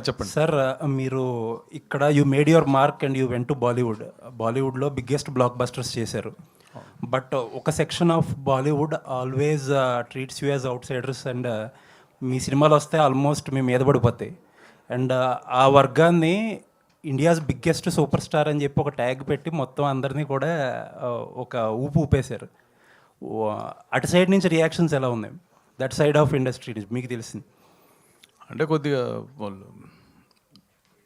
చెప్పండి సార్. మీరు ఇక్కడ you made your mark and you went to బాలీవుడ్లో బిగ్గెస్ట్ బ్లాక్ బస్టర్స్ చేశారు. బట్ ఒక section of Bollywood always treats you as outsiders and మీ సినిమాలు వస్తే ఆల్మోస్ట్ మీ మీద పడిపోతాయి. అండ్ ఆ వర్గాన్ని ఇండియాస్ బిగ్గెస్ట్ సూపర్ స్టార్ అని చెప్పి ఒక ట్యాగ్ పెట్టి మొత్తం అందరినీ కూడా ఒక ఊపు ఊపేశారు. అటు సైడ్ నుంచి రియాక్షన్స్ ఎలా ఉన్నాయి? దట్ సైడ్ ఆఫ్ ఇండస్ట్రీ నుంచి మీకు తెలిసింది. అంటే కొద్దిగా వాళ్ళు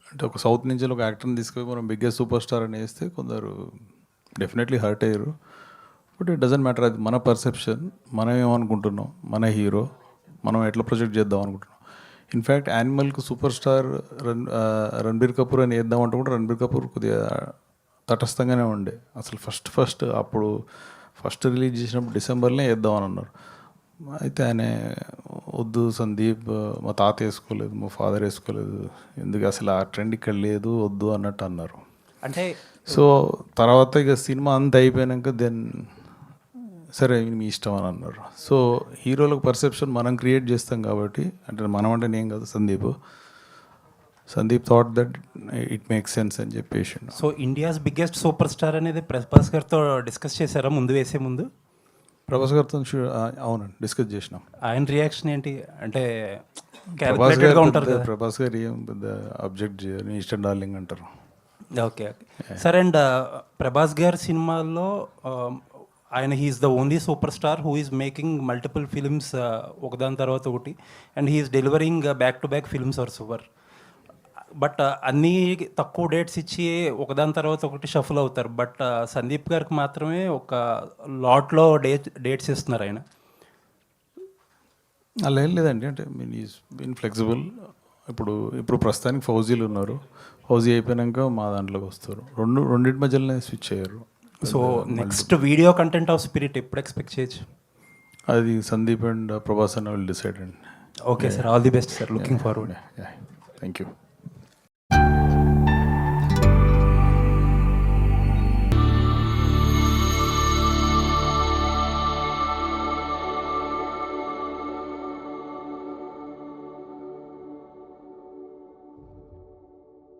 అంటే ఒక సౌత్ నుంచి ఒక యాక్టర్ని తీసుకొని మనం బిగ్గెస్ట్ సూపర్ స్టార్ అని వేస్తే కొందరు డెఫినెట్లీ హర్ట్ అయ్యారు. బట్ ఇట్ డజంట్ మ్యాటర్, అది మన పర్సెప్షన్, మనం ఏమనుకుంటున్నాం, మన హీరో మనం ఎట్లా ప్రొజెక్ట్ చేద్దాం అనుకుంటున్నాం. ఇన్ఫ్యాక్ట్ యానిమల్కి సూపర్ స్టార్ రణబీర్ కపూర్ అని వేద్దామంటే కూడా రణబీర్ కపూర్ కొద్దిగా తటస్థంగానే ఉండే. అసలు అప్పుడు ఫస్ట్ రిలీజ్ చేసినప్పుడు డిసెంబర్లో వేద్దామని అన్నారు. అయితే ఆయన వద్దు సందీప్, మా తాత వేసుకోలేదు, మా ఫాదర్ వేసుకోలేదు, ఎందుకు అసలు ఆ ట్రెండ్ ఇక్కడ లేదు, వద్దు అన్నట్టు అన్నారు. అంటే సో తర్వాత ఇక సినిమా అంతా అయిపోయాక దెన్ సరే మీ ఇష్టం అని అన్నారు. సో హీరోలకు పర్సెప్షన్ మనం క్రియేట్ చేస్తాం కాబట్టి, అంటే మనం అంటే నేను కాదు, Sandeep thought that it makes sense అని చెప్పేసి. So India's biggest super star అనేది ప్రభాస్ గారితో డిస్కస్ చేశారా వేసే ముందు? ప్రభాస్ గారితో అవునండి డిస్కస్ చేసినాం. ఆయన రియాక్షన్ ఏంటి? అంటే ప్రభాస్ గారు ఏం పెద్ద అబ్జెక్ట్ చేయరు, ఈస్టర్న్ డార్లింగ్ అంటారు. ఓకే సరే. అండ్ ప్రభాస్ గారి సినిమాల్లో ఆయన he's the only super star who is making multiple films ఒకదాని తర్వాత ఒకటి, and he's delivering back to back films are super. But అన్నీ తక్కువ డేట్స్ ఇచ్చి ఒకదాని తర్వాత ఒకటి షఫల్ అవుతారు. బట్ సందీప్ గారికి మాత్రమే ఒక లాట్లో డేట్స్ ఇస్తున్నారు ఆయన. అలా ఏం లేదండి, అంటే మీన్ ఈజ్ బీన్ ఫ్లెక్సిబుల్. ఇప్పుడు ప్రస్తుతానికి ఫౌజీలు ఉన్నారు, ఫౌజీ అయిపోయాక మా దాంట్లోకి వస్తారు. రెండింటి మధ్యలోనే స్విచ్ అయ్యారు. So next video content of spirit ఎప్పుడు ఎక్స్పెక్ట్ చేయొచ్చు? అది సందీప్ అండ్ ప్రభాస్ అన్న విల్ డిసైడ్ అండి. Okay sir, all the best sir, looking forward. Thank you.